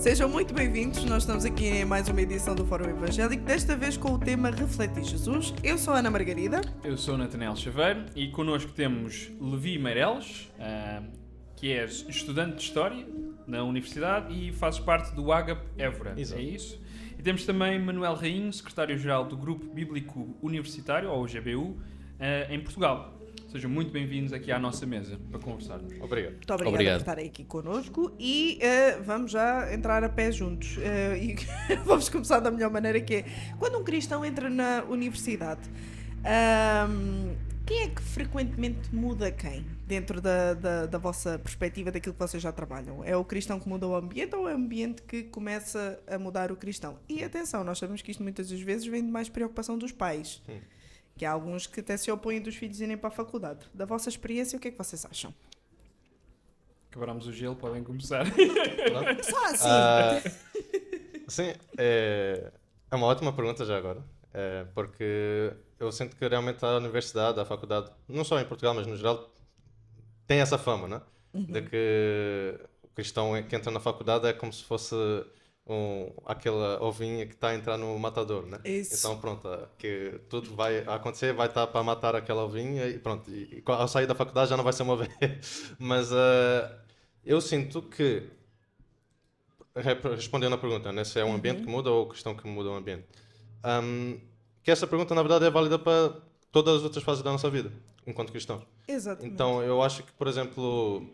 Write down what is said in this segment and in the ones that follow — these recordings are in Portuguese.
Sejam muito bem-vindos, nós estamos aqui em mais uma edição do Fórum Evangélico, desta vez com o tema Refletir Jesus. Eu sou a Ana Margarida. Eu sou o Natanael Chaveiro e connosco temos Levi Meireles, que é estudante de História na Universidade e fazes parte do Ágape Évora. Exato. É isso? E temos também Manuel Rainho, secretário-geral do Grupo Bíblico Universitário, ou GBU, em Portugal. Sejam muito bem-vindos aqui à nossa mesa para conversarmos. Obrigado. Muito obrigada por estarem aqui connosco e vamos já entrar a pé juntos. E vamos começar da melhor maneira, que é quando um cristão entra na universidade, quem é que frequentemente muda quem? Dentro da vossa perspectiva, daquilo que vocês já trabalham. É o cristão que muda o ambiente ou é o ambiente que começa a mudar o cristão? E atenção, nós sabemos que isto muitas das vezes vem de mais preocupação dos pais. Que há alguns que até se opõem dos filhos irem para a faculdade. Da vossa experiência, o que é que vocês acham? Quebramos o gelo, podem começar. Só assim. Sim, é uma ótima pergunta já agora, porque eu sinto que realmente a universidade, a faculdade, não só em Portugal, mas no geral, tem essa fama, né? De que o cristão que entra na faculdade é como se fosse aquela ovinha que está a entrar no matador, né? Isso. Então pronto, que tudo vai acontecer, vai estar para matar aquela ovinha e pronto, e ao sair da faculdade já não vai ser uma ovelha. Mas eu sinto que, respondendo à pergunta, né, se é um ambiente que muda ou questão que muda o ambiente, que essa pergunta na verdade é válida para todas as outras fases da nossa vida, enquanto cristãos. Exatamente. Então eu acho que, por exemplo,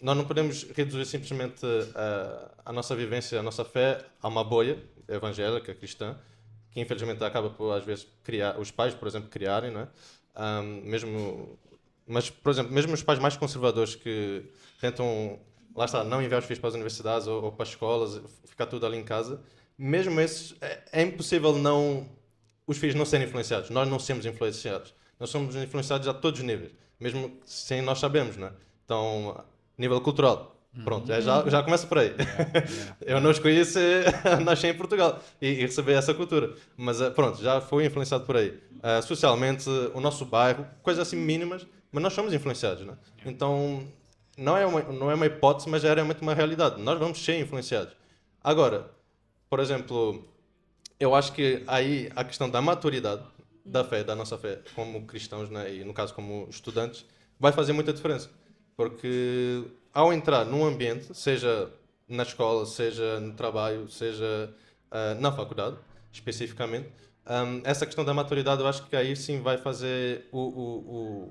nós não podemos reduzir simplesmente a nossa vivência, a nossa fé a uma bolha evangélica, cristã, que infelizmente acaba por, às vezes, os pais, por exemplo, criarem, não é? Mas, por exemplo, mesmo os pais mais conservadores que tentam, lá está, não enviar os filhos para as universidades ou para as escolas, ficar tudo ali em casa, mesmo esses, é impossível os filhos não serem influenciados. Nós não somos influenciados. Nós somos influenciados a todos os níveis, mesmo sem nós sabemos, não é? Então, nível cultural. Pronto, já começa por aí. Eu não escolhi nascer em Portugal e receber essa cultura. Mas pronto, já fui influenciado por aí. Socialmente, o nosso bairro, coisas assim mínimas, mas nós somos influenciados, né? Então, não é uma hipótese, mas é realmente uma realidade. Nós vamos ser influenciados. Agora, por exemplo, eu acho que aí a questão da maturidade da fé, da nossa fé, como cristãos, né? E no caso como estudantes, vai fazer muita diferença. Porque ao entrar num ambiente, seja na escola, seja no trabalho, seja na faculdade, especificamente, essa questão da maturidade eu acho que aí sim vai fazer o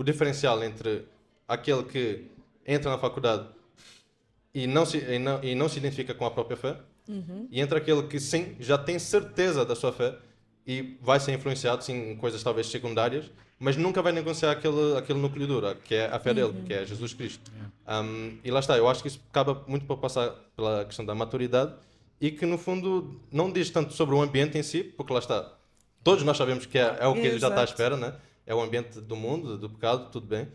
diferencial entre aquele que entra na faculdade e não se identifica com a própria fé, e entre aquele que sim, já tem certeza da sua fé e vai ser influenciado sim, em coisas talvez secundárias, mas nunca vai negociar aquele núcleo duro, que é a fé dele, que é Jesus Cristo. E lá está, eu acho que isso acaba muito por passar pela questão da maturidade e que, no fundo, não diz tanto sobre o ambiente em si, porque lá está, todos nós sabemos que é o que ele já está à espera, né? É o ambiente do mundo, do pecado, tudo bem,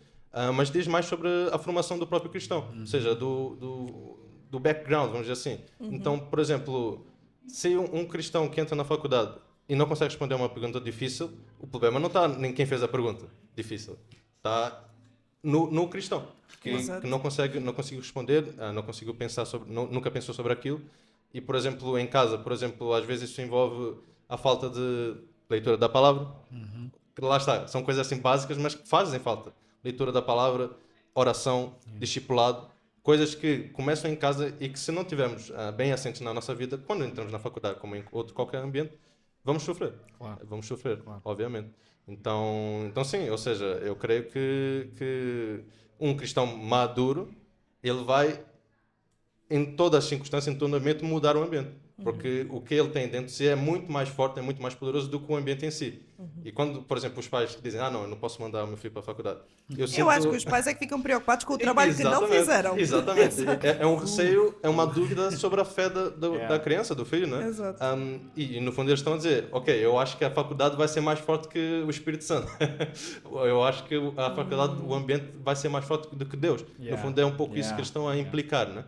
mas diz mais sobre a formação do próprio cristão, ou seja, do background, vamos dizer assim. Então, por exemplo, se um cristão que entra na faculdade e não consegue responder uma pergunta difícil, o problema não está em quem fez a pergunta difícil. Está no cristão, que não conseguiu responder, não conseguiu pensar nunca pensou sobre aquilo. E, por exemplo, em casa, às vezes isso envolve a falta de leitura da palavra. Que lá está, são coisas assim básicas, mas que fazem falta. Leitura da palavra, oração, discipulado, coisas que começam em casa e que se não tivermos bem assentes na nossa vida, quando entramos na faculdade, como em qualquer ambiente, vamos sofrer. Claro. Vamos sofrer, claro. Obviamente. Então sim, ou seja, eu creio que um cristão maduro, ele vai, em todas as circunstâncias, em todo o ambiente, mudar o ambiente. Porque o que ele tem dentro de si é muito mais forte, é muito mais poderoso do que o ambiente em si. E quando, por exemplo, os pais dizem, não, eu não posso mandar o meu filho para a faculdade. Eu acho que os pais é que ficam preocupados com o trabalho que não fizeram. Exatamente. É um receio, é uma dúvida sobre a fé da criança, do filho, né? Exato. E no fundo eles estão a dizer, ok, eu acho que a faculdade vai ser mais forte que o Espírito Santo. Eu acho que a faculdade, o ambiente vai ser mais forte do que Deus. No fundo é um pouco isso que eles estão a implicar, né?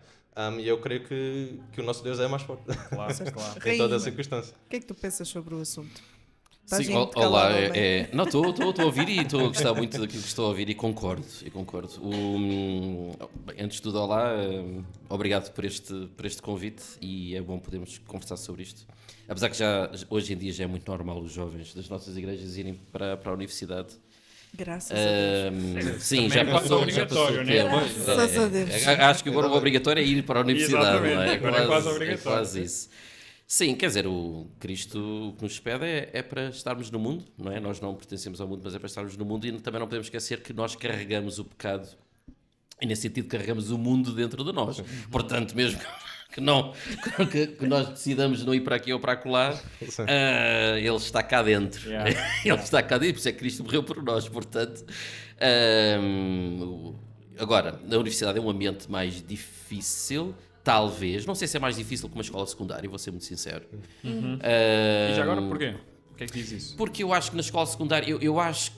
E eu creio que o nosso Deus é mais forte. Claro. Em toda a circunstância. O que é que tu pensas sobre o assunto? Estás Sim, muito olá, calado, homem. não, estou a ouvir e estou a gostar muito daquilo que estou a ouvir e concordo. Bem, antes de tudo, olá, obrigado por este convite e é bom podermos conversar sobre isto. Apesar que hoje em dia já é muito normal os jovens das nossas igrejas irem para a universidade. Graças a Deus. Sim, Também já é quase passou o obrigatório, tempo. né? Graças a Deus. Acho que agora o obrigatório é ir para a universidade, não é? Exatamente, agora é quase obrigatório. É quase isso. Sim, quer dizer, o Cristo o que nos pede é para estarmos no mundo, não é? Nós não pertencemos ao mundo, mas é para estarmos no mundo e também não podemos esquecer que nós carregamos o pecado e nesse sentido carregamos o mundo dentro de nós. Portanto, mesmo que nós decidamos não ir para aqui ou para acolá, ele está cá dentro. Yeah. Ele está cá dentro, por isso é que Cristo morreu por nós. Portanto, agora, na universidade é um ambiente mais difícil, talvez. Não sei se é mais difícil que uma escola secundária, vou ser muito sincero. E já agora porquê? O que é que diz isso? Porque eu acho que na escola secundária, eu acho,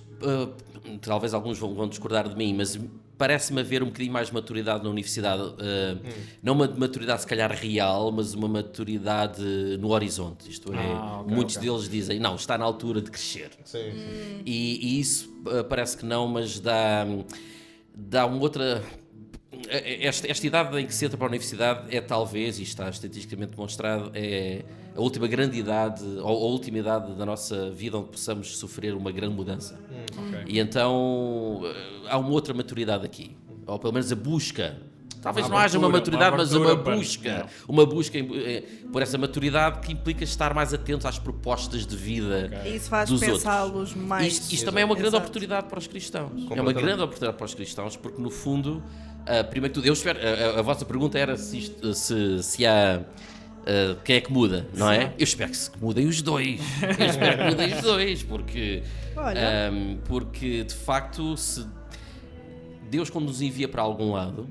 talvez alguns vão discordar de mim, mas parece-me haver um bocadinho mais de maturidade na universidade. Não uma maturidade se calhar real, mas uma maturidade no horizonte. Isto é, muitos deles dizem, não, está na altura de crescer. Sim. E isso parece que não, mas dá uma outra... Esta idade em que se entra para a universidade é talvez, e está estatisticamente demonstrado, é a última grande idade, ou a última idade da nossa vida onde possamos sofrer uma grande mudança. Ok. E então há uma outra maturidade aqui, ou pelo menos a busca. Talvez não haja uma maturidade, mas uma busca por essa maturidade que implica estar mais atentos às propostas de vida E isso faz dos outros. pensá-los mais. Isto também é uma grande Exato. oportunidade para os cristãos. É uma grande oportunidade para os cristãos, porque no fundo, primeiro que tudo, eu espero, a vossa pergunta era se há quem é que muda, não é? Eu espero que mudem os dois. Eu espero que mudem os dois, porque de facto, se Deus quando nos envia para algum lado,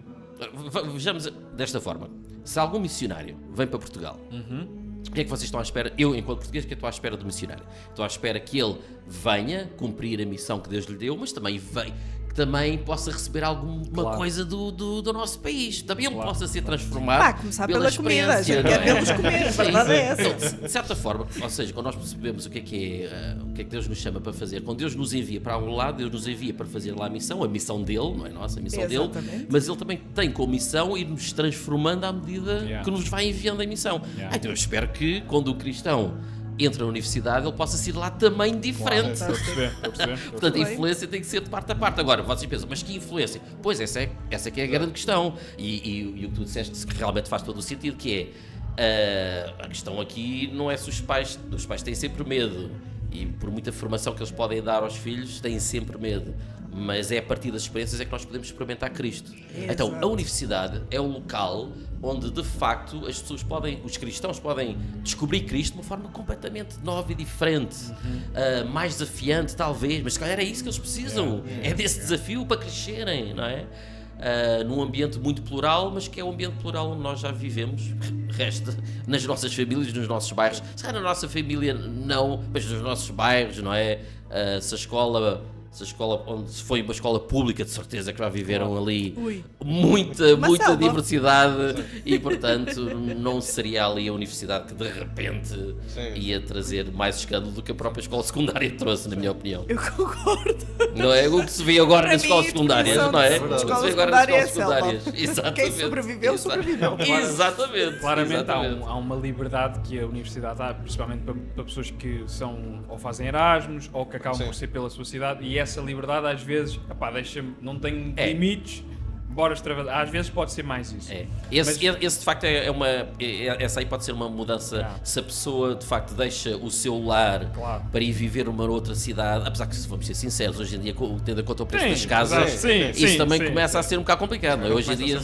vejamos desta forma, se algum missionário vem para Portugal, o que é que vocês estão à espera? Eu, enquanto português, que estou à espera do missionário? Estou à espera que ele venha cumprir a missão que Deus lhe deu, mas também que também possa receber alguma coisa do nosso país. Também ele possa ser transformado Começar pela pela comida. A experiência, gente não quer é? vê-los comer. A verdade é essa. Então, de certa forma, ou seja, quando nós percebemos o que é que Deus nos chama para fazer, quando Deus nos envia para algum lado, Deus nos envia para fazer lá a missão dele, não é nossa, a missão Exatamente. dele, mas ele também tem como missão ir nos transformando à medida que nos vai enviando em missão. Então eu espero que quando o cristão entra na universidade, ele possa ser lá também diferente. Estou a perceber. Portanto, a influência tem que ser de parte a parte. Agora, vocês pensam, mas que influência? Pois, essa que é a grande questão. E o que tu disseste que realmente faz todo o sentido, que é, a questão aqui não é se os pais têm sempre medo, e por muita formação que eles podem dar aos filhos, têm sempre medo. Mas é a partir das experiências é que nós podemos experimentar Cristo. Exato. Então, a universidade é o local onde, de facto, os cristãos podem descobrir Cristo de uma forma completamente nova e diferente, mais desafiante, talvez, mas se calhar é isso que eles precisam. É desse desafio para crescerem, não é? Num ambiente muito plural, mas que é um ambiente plural onde nós já vivemos, resta nas nossas famílias, nos nossos bairros. Se calhar na nossa família não, mas nos nossos bairros, não é? Se a escola onde se foi uma escola pública, de certeza que já viveram ali muita selva. diversidade e, portanto, não seria ali a universidade que de repente ia trazer mais escândalo do que a própria escola secundária trouxe, na minha opinião. Eu concordo. Não é o que se vê agora Para nas mim, escolas secundárias, não é? definição de O que se escola vê agora nas secundária é escolas secundárias. selva. Exatamente. Quem sobreviveu, sobreviveu. Exatamente. Claramente Exatamente. há uma liberdade que a universidade dá, principalmente para pessoas que são ou fazem Erasmus ou que acabam por ser pela sua cidade, e essa liberdade às vezes, deixa-me, não tem limites, bora extravasar. Às vezes pode ser mais isso. Esse de facto essa aí pode ser uma mudança se a pessoa de facto deixa o seu lar para ir viver numa outra cidade, apesar que, se vamos ser sinceros, hoje em dia, tendo em conta o preço das casas, isso também começa a ser um bocado complicado. Não é? Hoje em dia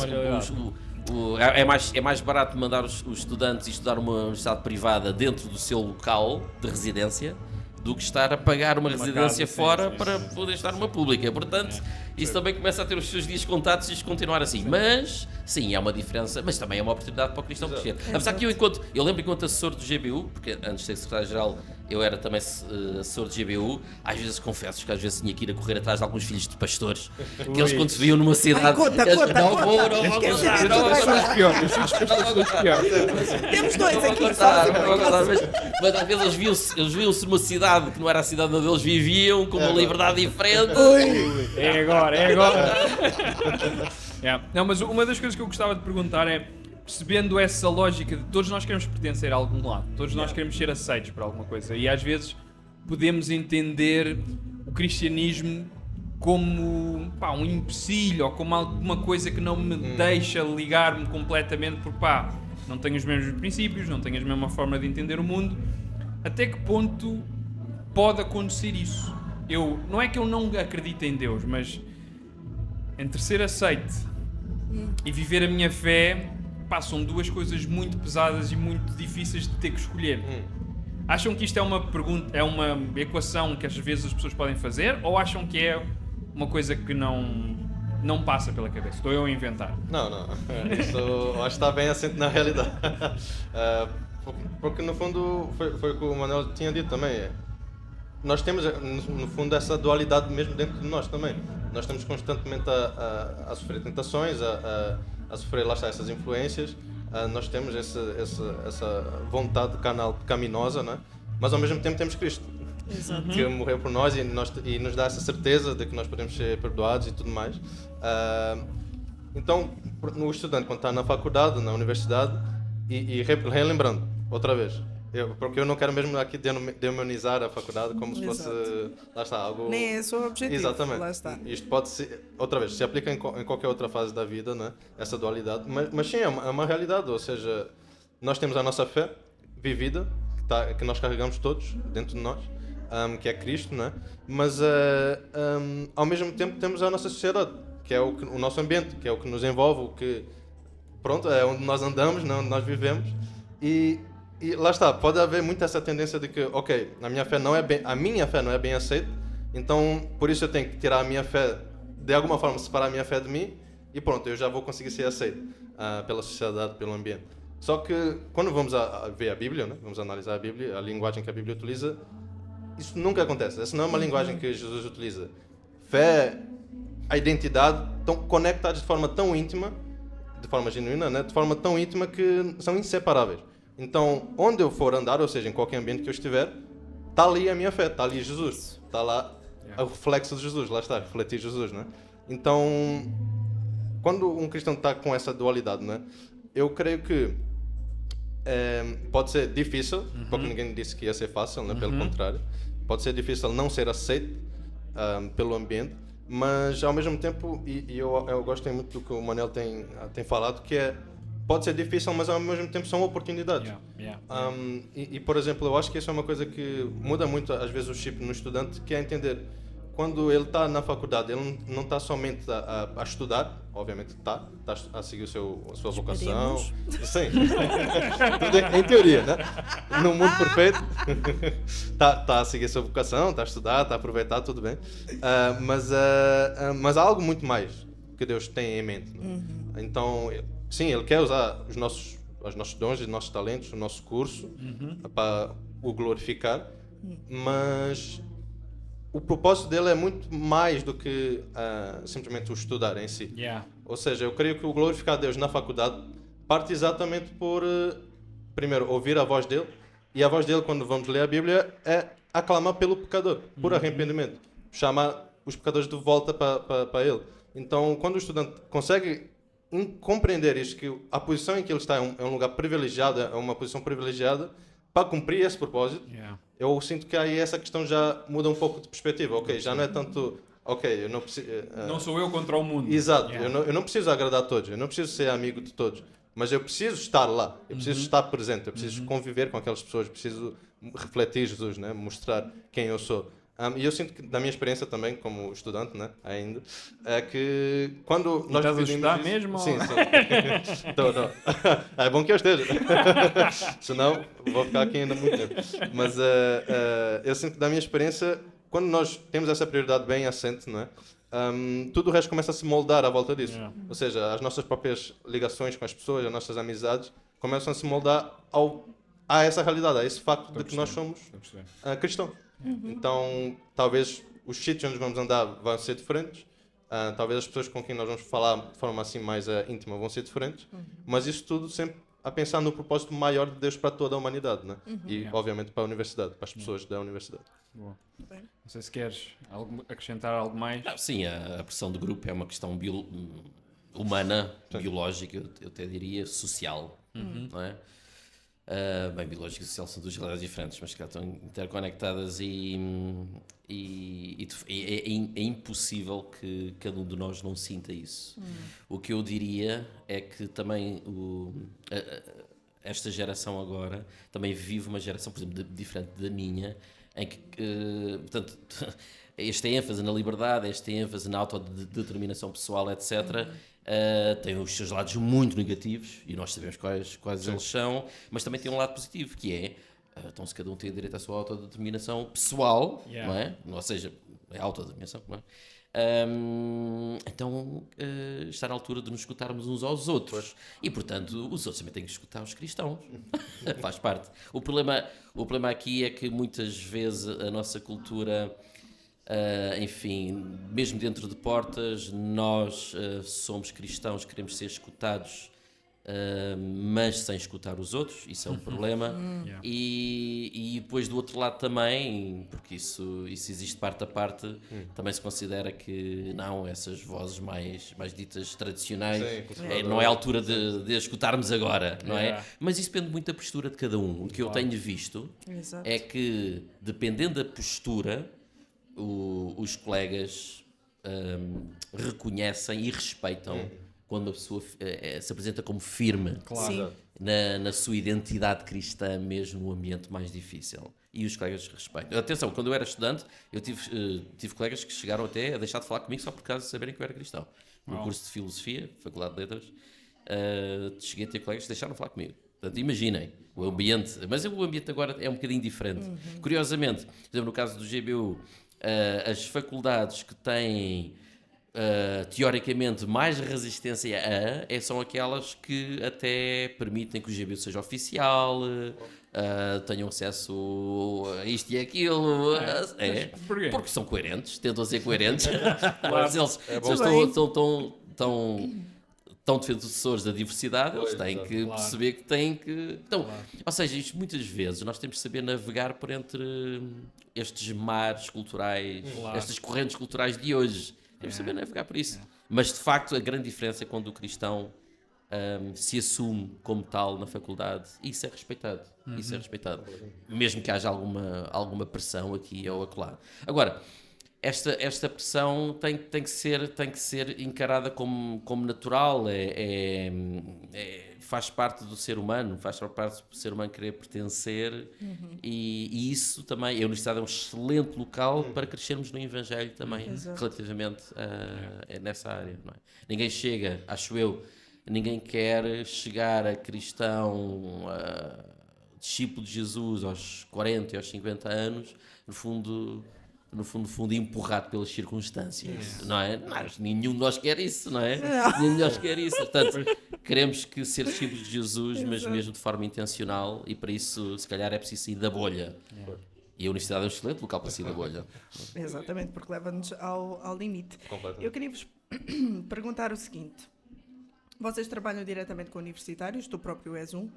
é mais barato mandar os estudantes estudar numa universidade privada dentro do seu local de residência do que estar a pagar uma residência fora para poder estar numa pública. Portanto, isso também começa a ter os seus dias contados se isto continuar assim. Mas, sim, há uma diferença, mas também é uma oportunidade para o cristão crescer. Apesar que eu lembro enquanto assessor do GBU, porque antes de ser secretário-geral eu era também assessor de GBU, às vezes confesso que às vezes tinha que ir a correr atrás de alguns filhos de pastores, que eles quando se viam numa cidade... Conta, eles, conta, não conta. vou contar, não vou Os contar. piores, os piores. Temos dois Não aqui. vou contar, não vou contar, mas às vezes eles viam-se numa cidade que não era a cidade onde eles viviam, com uma liberdade diferente. É agora. Yeah. Não, mas uma das coisas que eu gostava de perguntar é, percebendo essa lógica de todos nós queremos pertencer a algum lado, todos nós queremos ser aceitos por alguma coisa, e às vezes podemos entender o cristianismo como um empecilho ou como alguma coisa que não me deixa ligar-me completamente, porque não tenho os mesmos princípios, não tenho a mesma forma de entender o mundo. Até que ponto pode acontecer isso? Não é que eu não acredito em Deus, mas entre ser aceite e viver a minha fé, são duas coisas muito pesadas e muito difíceis de ter que escolher. Acham que isto é uma pergunta, é uma equação que às vezes as pessoas podem fazer, ou acham que é uma coisa que não passa pela cabeça? Estou eu a inventar. Não. Isso eu acho que está bem assente na realidade. Porque no fundo foi o que o Manuel tinha dito também. Nós temos no fundo essa dualidade mesmo dentro de nós também. Nós estamos constantemente a sofrer tentações, a sofrer lá está, essas influências. Nós temos essa vontade carnal pecaminosa, né? Mas ao mesmo tempo temos Cristo, que morreu por nós e nos dá essa certeza de que nós podemos ser perdoados e tudo mais. Então, o estudante, quando está na faculdade, na universidade, e relembrando, outra vez, porque eu não quero mesmo aqui demonizar a faculdade como se fosse, lá está, algo... Nem é esse o objetivo. Exatamente. Lá está. Isto pode ser, outra vez, se aplica em qualquer outra fase da vida, né? Essa dualidade, mas sim, é uma realidade, ou seja, nós temos a nossa fé vivida, que nós carregamos todos dentro de nós, que é Cristo, né? Mas ao mesmo tempo temos a nossa sociedade, que é o nosso ambiente, que é o que nos envolve, o que, pronto, é onde nós andamos, onde nós vivemos, e lá está, pode haver muito essa tendência de que, ok, a minha fé não é bem aceita, então por isso eu tenho que tirar a minha fé, de alguma forma separar a minha fé de mim, e pronto, eu já vou conseguir ser aceito pela sociedade, pelo ambiente. Só que quando vamos a ver a Bíblia, né? Vamos analisar a Bíblia, a linguagem que a Bíblia utiliza, isso nunca acontece. Essa não é uma linguagem que Jesus utiliza. Fé, a identidade, estão conectados de forma tão íntima, de forma genuína, né? De forma tão íntima que são inseparáveis. Então, onde eu for andar, ou seja, em qualquer ambiente que eu estiver, está ali a minha fé, está ali Jesus, está lá o reflexo de Jesus, lá está, refletir Jesus, né? Então, quando um cristão está com essa dualidade, né? Eu creio que pode ser difícil, porque ninguém disse que ia ser fácil, né? Pelo contrário, pode ser difícil não ser aceito pelo ambiente, mas ao mesmo tempo, e eu gosto muito do que o Manel tem falado, que pode ser difícil, mas ao mesmo tempo são oportunidades. E, por exemplo, eu acho que isso é uma coisa que muda muito, às vezes, o chip no estudante, que é entender, quando ele está na faculdade, ele não está somente a estudar, obviamente está a seguir a sua vocação. Sim, tudo em teoria, né? No mundo perfeito, está a seguir a sua vocação, está a estudar, está a aproveitar, tudo bem. Mas há algo muito mais que Deus tem em mente. Né? Então, sim, Ele quer usar os nossos dons, os nossos talentos, o nosso curso para o glorificar, mas o propósito dele é muito mais do que simplesmente o estudar em si. Ou seja, eu creio que o glorificar Deus na faculdade parte exatamente por, primeiro, ouvir a voz dele, e a voz dele, quando vamos ler a Bíblia, é aclamar pelo pecador, por arrependimento, chamar os pecadores de volta para ele. Então, quando o estudante consegue compreender isto, que a posição em que ele está é um lugar privilegiado, é uma posição privilegiada para cumprir esse propósito, eu sinto que aí essa questão já muda um pouco de perspectiva. Ok, já não é tanto, ok, eu não preciso... não sou eu contra o mundo. Exato, eu não preciso agradar a todos, eu não preciso ser amigo de todos, mas eu preciso estar lá, eu preciso estar presente, eu preciso conviver com aquelas pessoas, preciso refletir Jesus, né? Mostrar quem eu sou. E eu sinto que, da minha experiência também, como estudante, né, ainda, é que quando nós estás a estudar mesmo? Sim, sim. Então, é bom que eu esteja. Senão, vou ficar aqui ainda muito tempo. Mas eu sinto que, da minha experiência, quando nós temos essa prioridade bem assente, não é? Tudo o resto começa a se moldar à volta disso. Ou seja, as nossas próprias ligações com as pessoas, as nossas amizades, começam a se moldar há essa realidade, há esse facto de que nós somos Estou a perceber. cristãos. Então, talvez os sítios onde vamos andar vão ser diferentes, talvez as pessoas com quem nós vamos falar de forma assim mais íntima vão ser diferentes, mas isso tudo sempre a pensar no propósito maior de Deus para toda a humanidade, né? E, obviamente, para a universidade, para as pessoas da universidade. Boa. Não sei se queres acrescentar algo mais. Sim, a pressão do grupo é uma questão humana, biológica, eu até diria social, não é? Bem, biológica e social são duas realidades diferentes, mas que estão interconectadas e é impossível que cada um de nós não sinta isso. O que eu diria é que também esta geração agora também vive uma geração, por exemplo, diferente da minha, em que, portanto, esta ênfase na liberdade, esta ênfase na autodeterminação pessoal, etc., tem os seus lados muito negativos, e nós sabemos quais eles são, mas também tem um lado positivo, que é, então se cada um tem direito à sua autodeterminação pessoal, não é? Ou seja, é autodeterminação, não é? Então está na altura de nos escutarmos uns aos outros e portanto os outros também têm que escutar os cristãos. Faz parte. O problema aqui é que muitas vezes a nossa cultura, enfim, mesmo dentro de portas, nós somos cristãos, queremos ser escutados, mas sem escutar os outros, isso é um problema. E depois do outro lado também, porque isso existe parte a parte, também se considera que não, essas vozes mais ditas tradicionais, não é a altura de escutarmos agora, não é? Mas isso depende muito da postura de cada um. O que eu tenho visto é que, dependendo da postura, os colegas reconhecem e respeitam quando a pessoa se apresenta como firme na sua identidade cristã, mesmo no ambiente mais difícil. E os colegas respeitam. Atenção, quando eu era estudante, eu tive colegas que chegaram até a deixar de falar comigo só por causa de saberem que eu era cristão. No curso de Filosofia, Faculdade de Letras, cheguei a ter colegas que deixaram de falar comigo. Portanto, imaginem o ambiente. Mas o ambiente agora é um bocadinho diferente. Curiosamente, por exemplo, no caso do GBU, as faculdades que têm teoricamente mais resistência são aquelas que até permitem que o GBU seja oficial, tenham acesso a isto e aquilo. Porque são coerentes, tentam ser coerentes. Mas eles estão defensores da diversidade, eles têm que perceber que têm que... Então, ou seja, isto muitas vezes nós temos de saber navegar por entre estes mares culturais, estas correntes culturais de hoje. Temos de saber navegar por isso. Mas, de facto, a grande diferença é quando o cristão se assume como tal na faculdade. Isso é respeitado. Isso é respeitado. Mesmo que haja alguma pressão aqui ou acolá. Agora, esta pressão tem que ser encarada como natural, faz parte do ser humano, faz parte do ser humano querer pertencer, e isso também, a universidade é um excelente local para crescermos no Evangelho também, relativamente nessa área. Não é? Ninguém chega, acho eu, ninguém quer chegar a cristão, discípulo de Jesus aos 40 e aos 50 anos, no fundo empurrado pelas circunstâncias, não é? Nenhum de nós quer isso, não é? Nenhum de nós quer isso. Portanto, queremos que ser discípulos de Jesus, mas mesmo de forma intencional, e para isso, se calhar, é preciso sair da bolha. E a universidade é um excelente local para sair da bolha. Exatamente, porque leva-nos ao limite. Eu queria vos perguntar o seguinte. Vocês trabalham diretamente com universitários, tu próprio és um.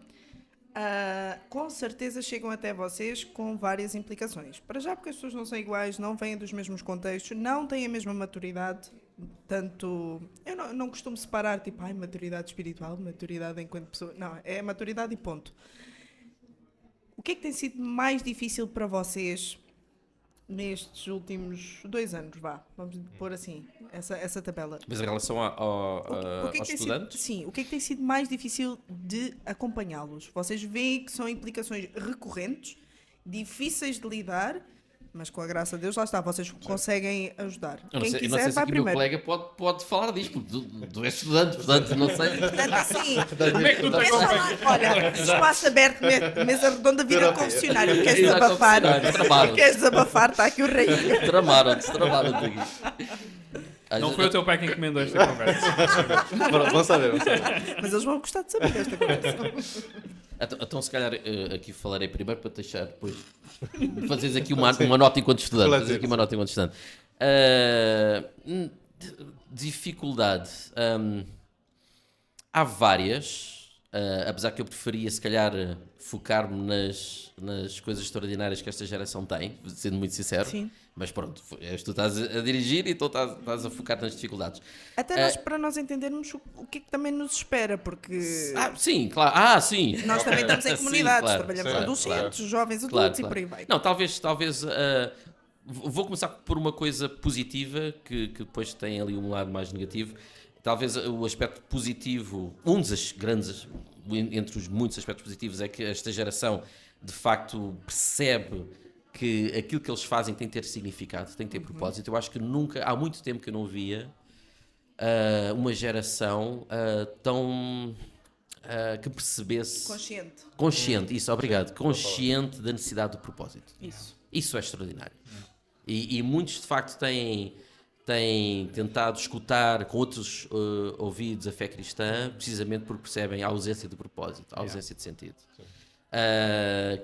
Com certeza chegam até vocês com várias implicações. Para já, porque as pessoas não são iguais, não vêm dos mesmos contextos, não têm a mesma maturidade. Tanto, eu não costumo separar, tipo, maturidade espiritual, maturidade enquanto pessoa. Não, é maturidade e ponto. O que é que tem sido mais difícil para vocês nestes últimos 2 anos, vamos pôr assim, essa tabela. Mas em relação aos estudantes? Sim, o que é que tem sido mais difícil de acompanhá-los? Vocês veem que são implicações recorrentes, difíceis de lidar, mas com a graça de Deus, lá está, vocês conseguem ajudar. Não sei se aqui o meu colega pode falar disto, tu és estudante, portanto, não sei. Portanto, assim, como é que tu tens olha, espaço aberto, mesa redonda, vira confessionário. Queres desabafar? Queres desabafar? Está aqui o rei. Tramaram-te aqui. Não foi o teu pai que encomendou esta conversa. Vamos saber. Mas eles vão gostar de saber desta conversa. Então, se calhar, aqui falarei primeiro para deixar depois. Fazeres aqui uma nota enquanto estudante. Fazeres aqui uma nota enquanto estudante. Dificuldade. Há várias. Apesar que eu preferia, se calhar, focar-me nas coisas extraordinárias que esta geração tem, sendo muito sincero. Sim. Mas pronto, tu estás a dirigir e então estás a focar nas dificuldades. Até para nós entendermos o que é que também nos espera, porque Sim, claro. Sim. nós também estamos em Sim, comunidades, claro, trabalhamos sim, com adolescentes, jovens adultos claro. e por aí vai. Não, talvez vou começar por uma coisa positiva que depois tem ali um lado mais negativo. Talvez o aspecto positivo, um dos grandes, entre os muitos aspectos positivos, é que esta geração de facto percebe que aquilo que eles fazem tem que ter significado, tem que ter propósito. Eu acho que há muito tempo que eu não via uma geração tão que percebesse... Consciente, isso, obrigado. Consciente da necessidade do propósito. Isso é extraordinário. E muitos, de facto, têm tentado escutar com outros ouvidos a fé cristã, precisamente porque percebem a ausência de propósito, a ausência de sentido.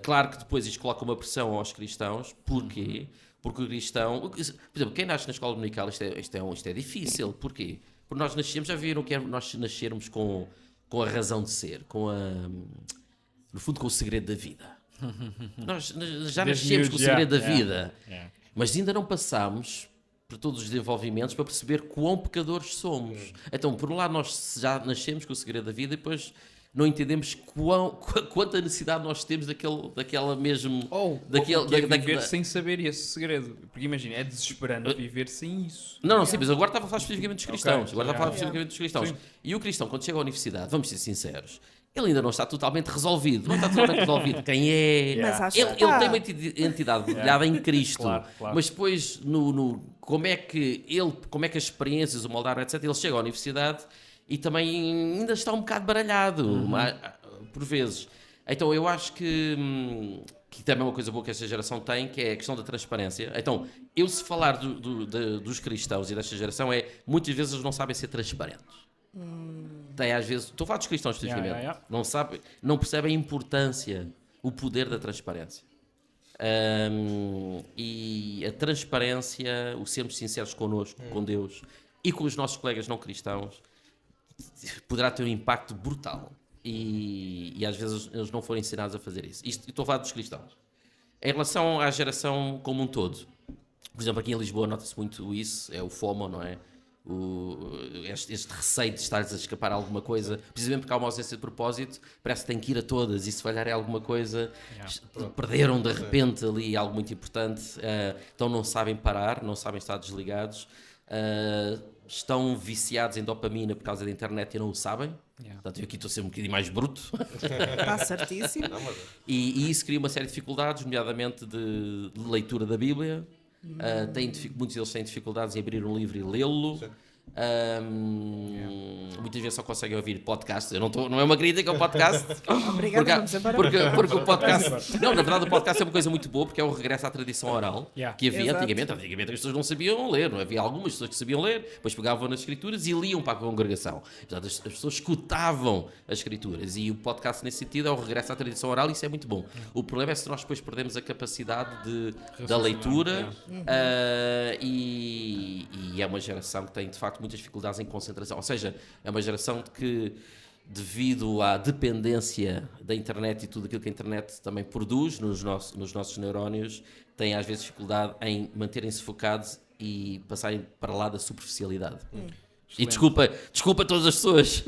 Claro que depois isto coloca uma pressão aos cristãos. Porquê? Porque o cristão... Por exemplo, quem nasce na escola dominical, isto é difícil. Porquê? Porque nós nascemos, já viram que é nós nascermos com a razão de ser, no fundo com o segredo da vida. Nós já nascemos com o segredo da vida, mas ainda não passámos por todos os desenvolvimentos para perceber quão pecadores somos. Então, por um lado, nós já nascemos com o segredo da vida e depois não entendemos quanta necessidade nós temos daquela mesmo... viver sem saber esse segredo. Porque imagina, é desesperante viver sem isso. Não, sim, mas agora estava a falar especificamente dos cristãos. Sim. E o cristão, quando chega à universidade, vamos ser sinceros, ele ainda não está totalmente resolvido. Não está totalmente resolvido quem é. Mas Ele tem uma identidade mergulhada em Cristo. Claro. Mas depois, como é que as experiências o moldaram, etc., ele chega à universidade e também ainda está um bocado baralhado, por vezes. Então, eu acho que também é uma coisa boa que esta geração tem, que é a questão da transparência. Então, se falar dos cristãos e desta geração, muitas vezes eles não sabem ser transparentes. Às vezes, estou a falar dos cristãos especificamente, não percebem a importância, o poder da transparência. E a transparência, o sermos sinceros connosco, com Deus e com os nossos colegas não cristãos, poderá ter um impacto brutal. E às vezes eles não foram ensinados a fazer isso. Estou a falar dos cristãos. Em relação à geração como um todo, por exemplo, aqui em Lisboa nota-se muito isso, é o FOMO, não é? Este receio de estares a escapar a alguma coisa, precisamente porque há uma ausência de propósito, parece que tem que ir a todas e se falhar é alguma coisa, perderam de repente ali algo muito importante, então não sabem parar, não sabem estar desligados, estão viciados em dopamina por causa da internet e não o sabem. Portanto, eu aqui estou a ser um bocadinho mais bruto. Está certíssimo. E isso cria uma série de dificuldades, nomeadamente de leitura da Bíblia. Muitos deles têm dificuldades em abrir um livro e lê-lo. Muitas vezes só conseguem ouvir podcasts. Não é uma crítica ao podcast. Obrigado, porque o podcast... Não, na verdade o podcast é uma coisa muito boa porque é o regresso à tradição oral que havia antigamente. Antigamente as pessoas não sabiam ler, não havia algumas pessoas que sabiam ler, depois pegavam nas escrituras e liam para a congregação. Portanto, as pessoas escutavam as escrituras e o podcast nesse sentido é o regresso à tradição oral e isso é muito bom. O problema é se nós depois perdemos a capacidade da leitura e é uma geração que tem de facto muitas dificuldades em concentração, ou seja, é uma geração que devido à dependência da internet e tudo aquilo que a internet também produz nos nossos neurónios, tem às vezes dificuldade em manterem-se focados e passarem para lá da superficialidade. E desculpa todas as pessoas,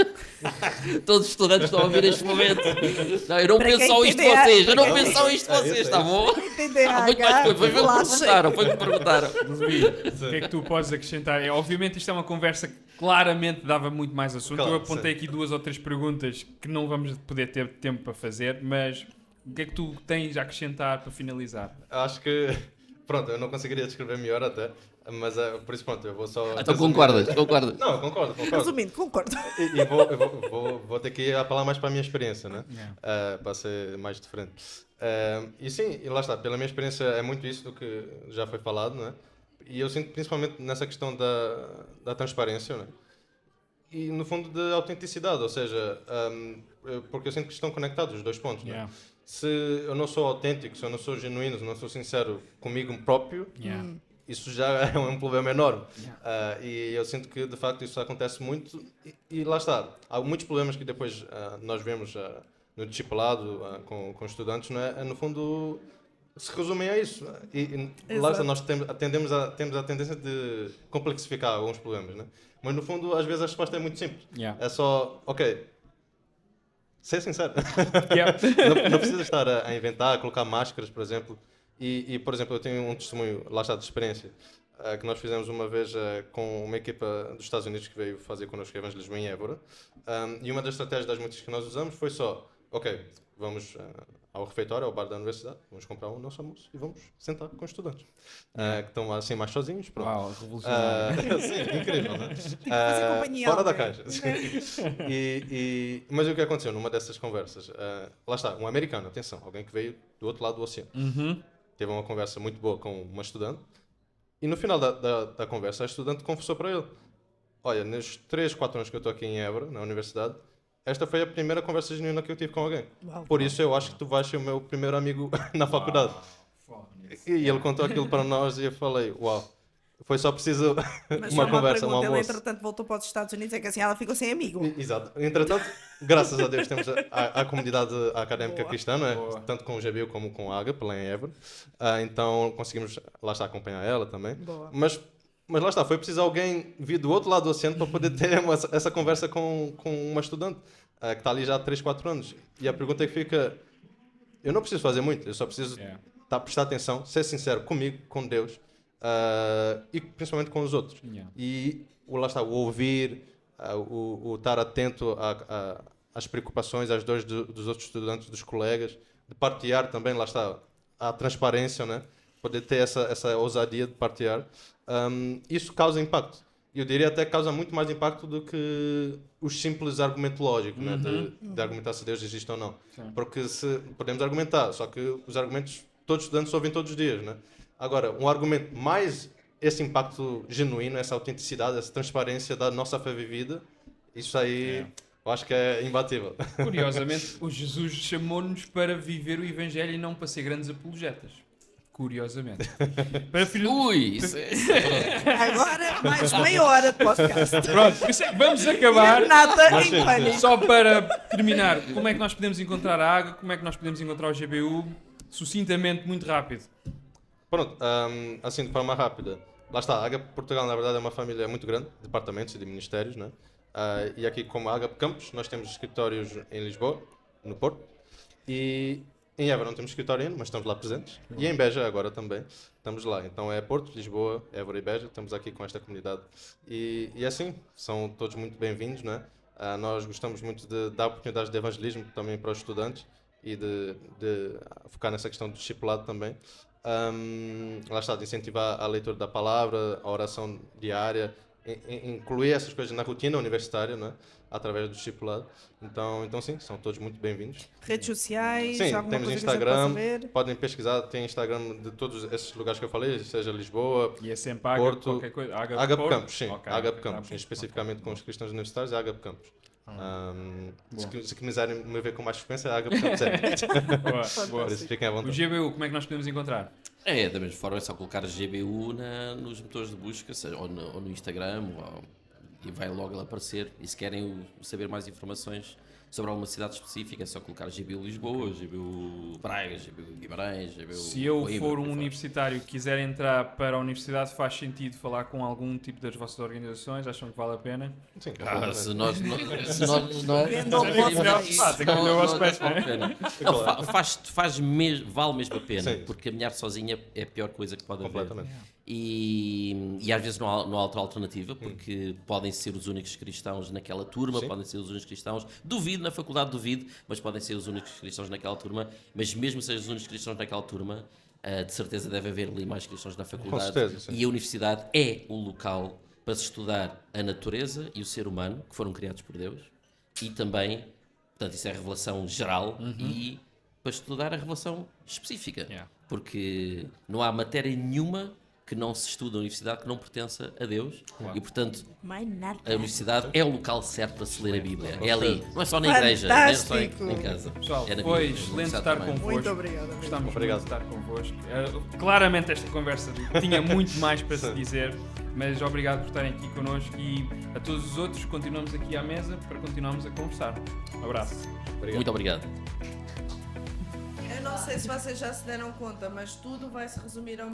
todos os estudantes estão a ouvir este momento. Não, eu não penso só isto de vocês, está bom? Há muito mais coisa, foi o que me perguntaram. O que é que tu podes acrescentar? Obviamente isto é uma conversa que claramente dava muito mais assunto. Eu apontei aqui 2 ou 3 perguntas que não vamos poder ter tempo para fazer, mas o que é que tu tens a acrescentar para finalizar? Acho que, pronto, eu não conseguiria descrever melhor até. Mas por isso, pronto, eu vou só... Então concordas? Não, concordo. Resumindo, concordo. E vou ter que apelar mais para a minha experiência, né? Para ser mais diferente. E sim, e lá está, pela minha experiência é muito isso do que já foi falado, né? E eu sinto principalmente nessa questão da transparência, né? e no fundo de autenticidade, ou seja, porque eu sinto que estão conectados os dois pontos. Yeah. Né? Se eu não sou autêntico, se eu não sou genuíno, se eu não sou sincero comigo próprio, isso já é um problema enorme. E eu sinto que de facto isso acontece muito e lá está. Há muitos problemas que depois nós vemos no discipulado com estudantes, não é? No fundo se resumem a isso. E lá está, nós temos a tendência de complexificar alguns problemas, né? Mas no fundo às vezes a resposta é muito simples. É só, ok, ser sincero. Não precisa estar a inventar, a colocar máscaras, por exemplo. E, por exemplo, eu tenho um testemunho, lá está, de experiência, que nós fizemos uma vez com uma equipa dos Estados Unidos que veio fazer connosco evangelismo em Évora. E uma das estratégias das muitas que nós usamos foi só, ok, vamos ao refeitório, ao bar da universidade, vamos comprar o nosso almoço e vamos sentar com os estudantes. Que estão assim mais sozinhos. Pronto. Uau, revolucionário. Sim, incrível, né? fazer companhia Fora da alguém. caixa. Mas o que aconteceu numa dessas conversas? Lá está, um americano, atenção, alguém que veio do outro lado do oceano. Teve uma conversa muito boa com uma estudante e no final da conversa a estudante confessou para ele: olha, nos 3-4 anos que eu estou aqui em Évora, na universidade, esta foi a primeira conversa genuína que eu tive com alguém. Por isso eu acho que tu vais ser o meu primeiro amigo na faculdade. E ele contou aquilo para nós e eu falei: uau, foi só preciso uma conversa, um pergunta, ele almoço. entretanto voltou para os Estados Unidos, é que assim ela ficou sem amigo. Exato. Entretanto, graças a Deus temos a comunidade académica Boa. cristã, não é? Tanto com o GBU como com a Agape, lá em Évora. Então conseguimos, lá está, acompanhar ela também. Boa. Mas lá está, foi preciso alguém vir do outro lado do oceano para poder ter essa conversa com uma estudante que está ali já há 3-4 anos. E a pergunta que fica: eu não preciso fazer muito, eu só preciso prestar atenção, ser sincero comigo, com Deus e principalmente com os outros. E lá está, o ouvir, o estar atento às preocupações, às dores dos outros estudantes, dos colegas, de partilhar também, lá está, a transparência, né? Poder ter essa ousadia de partilhar. Isso causa impacto. Eu diria até que causa muito mais impacto do que os simples argumentos lógicos, né? de argumentar se Deus existe ou não. Sim. Porque podemos argumentar, só que os argumentos todos os estudantes ouvem todos os dias. Né? Agora, um argumento mais esse impacto genuíno, essa autenticidade, essa transparência da nossa fé vivida, isso aí eu acho que é imbatível. Curiosamente, o Jesus chamou-nos para viver o Evangelho e não para ser grandes apologetas. Curiosamente. Para Ui, isso é... Agora mais meia hora de podcast. Pronto, por isso é que vamos acabar. Nada em pânico. Só para terminar, como é que nós podemos encontrar a AGA? Como é que nós podemos encontrar o GBU? Sucintamente, muito rápido. Pronto, assim de forma rápida. Lá está, a Agape Portugal na verdade é uma família muito grande, de departamentos e de ministérios, né? E aqui como a Agape Campos, nós temos escritórios em Lisboa, no Porto, e em Évora não temos escritório ainda, mas estamos lá presentes. E em Beja agora também estamos lá. Então é Porto, Lisboa, Évora e Beja, estamos aqui com esta comunidade. E assim, são todos muito bem-vindos, né? Nós gostamos muito de dar oportunidades de evangelismo também para os estudantes e de focar nessa questão do discipulado também. Lá está, de incentivar a leitura da palavra, a oração diária, incluir essas coisas na rotina universitária, né? Através do discipulado. Então sim, são todos muito bem-vindos. Redes sociais, Sim, alguma temos coisa Instagram, que a gente possa ver? podem pesquisar, tem Instagram de todos esses lugares que eu falei, seja Lisboa, E é sempre AGA, Porto, qualquer coisa. Agape Porto? Campos, sim, Ok, Agape ok, Campos, ok. especificamente com os cristãos universitários, é Agape Campos. Boa. Se quiserem me ver com mais frequência, é Agape Campos. Boa, boa. Por isso fiquem à O vontade. GBU, como é que nós podemos encontrar? É, da mesma forma é só colocar GBU nos motores de busca, seja, ou no Instagram, e vai logo ele aparecer. E se querem saber mais informações sobre alguma cidade específica, é só colocar GBU Lisboa, GBU Braga, GBU Guimarães, GBU Se eu Coimbra, for por um aí fora. universitário e quiser entrar para a universidade, faz sentido falar com algum tipo das vossas organizações? Acham que vale a pena? Sim, Se nós não é. Vendam o vosso país. Tem que vender o vosso peixe, não é? Vale mesmo a pena, Sim. porque caminhar sozinha é a pior coisa que pode haver. completamente. E às vezes não há outra alternativa, porque podem ser os únicos cristãos naquela turma, Sim. podem ser os únicos cristãos, duvido, na faculdade duvido, mas podem ser os únicos cristãos naquela turma, mas mesmo sejam os únicos cristãos naquela turma, de certeza deve haver ali mais cristãos na faculdade. certeza, sim. E a universidade é o local para se estudar a natureza e o ser humano, que foram criados por Deus, e também, portanto, isso é a revelação geral, e para estudar a revelação específica. Yeah. Porque não há matéria nenhuma que não se estuda na universidade que não pertença a Deus. E, portanto, Mais nada. a universidade é o local certo para se ler a Bíblia. É ali. Não é só na igreja, não é só em casa. Pessoal, É na foi Bíblia, excelente na estar universidade também. convosco. Muito obrigado. Gostamos Obrigado. muito de estar convosco. Claramente esta conversa tinha muito mais para se dizer, mas obrigado por estarem aqui connosco e a todos os outros continuamos aqui à mesa para continuarmos a conversar. Um abraço. Muito obrigado. Eu não sei se vocês já se deram conta, mas tudo vai se resumir a